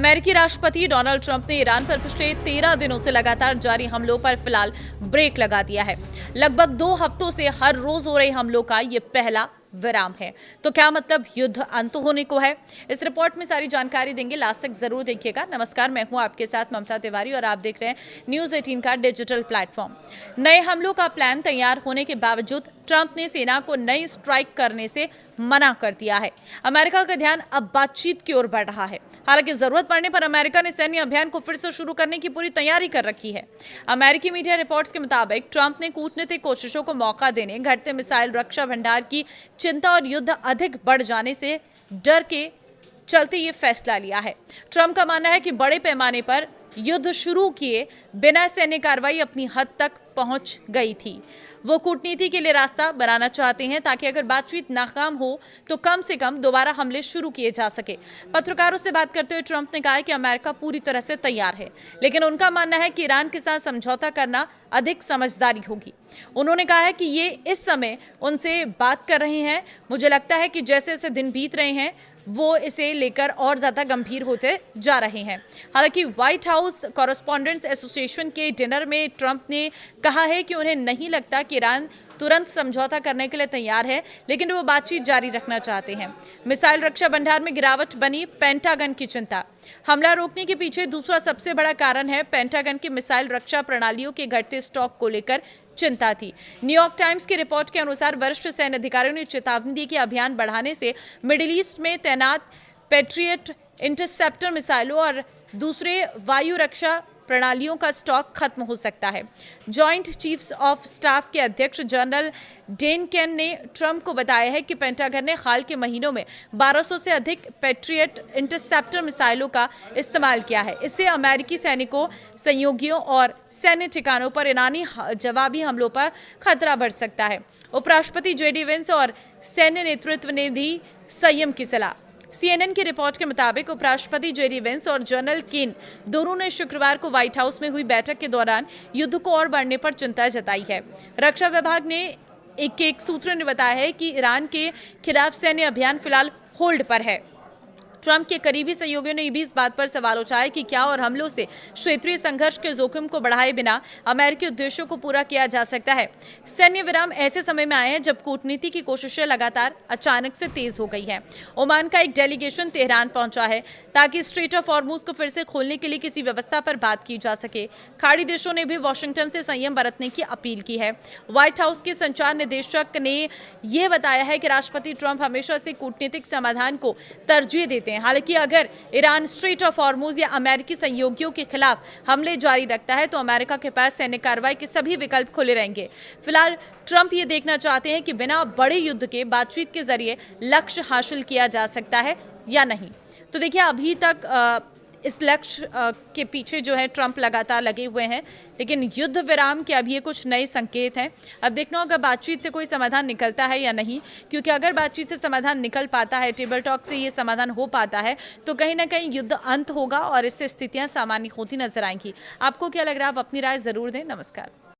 अमेरिकी राष्ट्रपति Donald Trump ने ईरान पर पिछले 13 दिनों से लगातार जारी हमलों पर फिलहाल ब्रेक लगा दिया है। लगभग 2 हफ्तों से हर रोज हो रहे हमलों का ये पहला विराम है। तो क्या मतलब युद्ध अंत होने को है? इस रिपोर्ट में सारी जानकारी देंगे, लास्ट तक जरूर देखिएगा। नमस्कार, मैं हूं आपके साथ ममता तिवारी और आप देख रहे हैं न्यूज़ 18 का डिजिटल प्लेटफॉर्म। नए हमलों का प्लान तैयार होने के बावजूद ट्रंप ने सेना को नई स्ट्राइक करने से मना कर दिया है। अमेरिका का ध्यान अब बातचीत की ओर बढ़ रहा है। हालांकि जरूरत पड़ने पर अमेरिका ने सैन्य अभियान को फिर से शुरू करने की पूरी तैयारी कर रखी है। अमेरिकी मीडिया रिपोर्ट्स के मुताबिक ट्रंप ने कूटनीतिक कोशिशों को मौका देने, घटते मिसाइल रक्षा भंडार की चिंता और युद्ध अधिक बढ़ जाने से डर के चलते ये फैसला लिया है। ट्रंप का मानना है कि बड़े पैमाने पर युद्ध शुरू किए बिना सैन्य कार्रवाई अपनी हद तक पहुंच गई थी। वो कूटनीति के लिए रास्ता बनाना चाहते हैं ताकि अगर बातचीत नाकाम हो तो कम से कम दोबारा हमले शुरू किए जा सके। पत्रकारों से बात करते हुए ट्रंप ने कहा कि अमेरिका पूरी तरह से तैयार है, लेकिन उनका मानना है कि ईरान के साथ समझौता करना अधिक समझदारी होगी। उन्होंने कहा है कि ये इस समय उनसे बात कर रहे हैं। मुझे लगता है कि जैसे जैसे दिन बीत रहे हैं वो इसे लेकर और ज्यादा गंभीर होते जा रहे हैं। हालांकि व्हाइट हाउस कॉरेस्पॉन्डेंट्स एसोसिएशन के डिनर में ट्रंप ने कहा है कि उन्हें नहीं लगता कि ईरान तुरंत समझौता करने के लिए तैयार है, लेकिन वो बातचीत जारी रखना चाहते हैं। मिसाइल रक्षा भंडार में गिरावट बनी पेंटागन की चिंता। हमला रोकने के पीछे दूसरा सबसे बड़ा कारण है पेंटागन की मिसाइल रक्षा प्रणालियों के घटते स्टॉक को लेकर चिंता थी। न्यूयॉर्क टाइम्स की रिपोर्ट के अनुसार वरिष्ठ सैन्य अधिकारियों ने चेतावनी दी कि अभियान बढ़ाने से मिडिल ईस्ट में तैनात पैट्रियट इंटरसेप्टर मिसाइलों और दूसरे वायु रक्षा प्रणालियों का स्टॉक खत्म हो सकता है। जॉइंट चीफ्स ऑफ स्टाफ के अध्यक्ष जनरल डेन केन ने ट्रंप को बताया है कि पेंटागन ने हाल के महीनों में 1200 से अधिक पैट्रियट इंटरसेप्टर मिसाइलों का इस्तेमाल किया है। इससे अमेरिकी सैनिकों, सहयोगियों और सैन्य ठिकानों पर ईरानी जवाबी हमलों पर खतरा बढ़ सकता है। उपराष्ट्रपति जेडी वेंस और सैन्य नेतृत्व ने दी संयम की सलाह। CNN की रिपोर्ट के मुताबिक उपराष्ट्रपति जेडी वेंस और जनरल केन दोनों ने शुक्रवार को व्हाइट हाउस में हुई बैठक के दौरान युद्ध को और बढ़ने पर चिंता जताई है। रक्षा विभाग ने एक सूत्र ने बताया है कि ईरान के खिलाफ सैन्य अभियान फिलहाल होल्ड पर है। ट्रंप के करीबी सहयोगियों ने भी इस बात पर सवाल उठाया कि क्या और हमलों से क्षेत्रीय संघर्ष के जोखिम को बढ़ाए बिना अमेरिकी उद्देश्यों को पूरा किया जा सकता है। सैन्य विराम ऐसे समय में आए हैं जब कूटनीति की कोशिशें लगातार अचानक से तेज हो गई हैं। ओमान का एक डेलीगेशन तेहरान पहुंचा है ताकि स्ट्रेट ऑफ हॉर्मुज को फिर से खोलने के लिए किसी व्यवस्था पर बात की जा सके। खाड़ी देशों ने भी वॉशिंगटन से संयम बरतने की अपील की है। व्हाइट हाउस के संचार निदेशक ने यह बताया है कि राष्ट्रपति ट्रंप हमेशा से कूटनीतिक समाधान को तरजीह देते हैं। हालांकि अगर ईरान स्ट्रेट ऑफ हॉर्मुज या अमेरिकी सहयोगियों के खिलाफ हमले जारी रखता है तो अमेरिका के पास सैन्य कार्रवाई के सभी विकल्प खुले रहेंगे। फिलहाल ट्रंप ये देखना चाहते हैं कि बिना बड़े युद्ध के बातचीत के जरिए लक्ष्य हासिल किया जा सकता है या नहीं। तो देखिए, अभी तक इस लक्ष्य के पीछे जो है ट्रंप लगातार लगे हुए हैं, लेकिन युद्ध विराम के अब ये कुछ नए संकेत हैं। अब देखना होगा बातचीत से कोई समाधान निकलता है या नहीं, क्योंकि अगर बातचीत से समाधान निकल पाता है, टेबल टॉक से ये समाधान हो पाता है, तो कहीं ना कहीं युद्ध अंत होगा और इससे स्थितियां सामान्य होती नजर आएंगी। आपको क्या लग रहा है? आप अपनी राय जरूर दें। नमस्कार।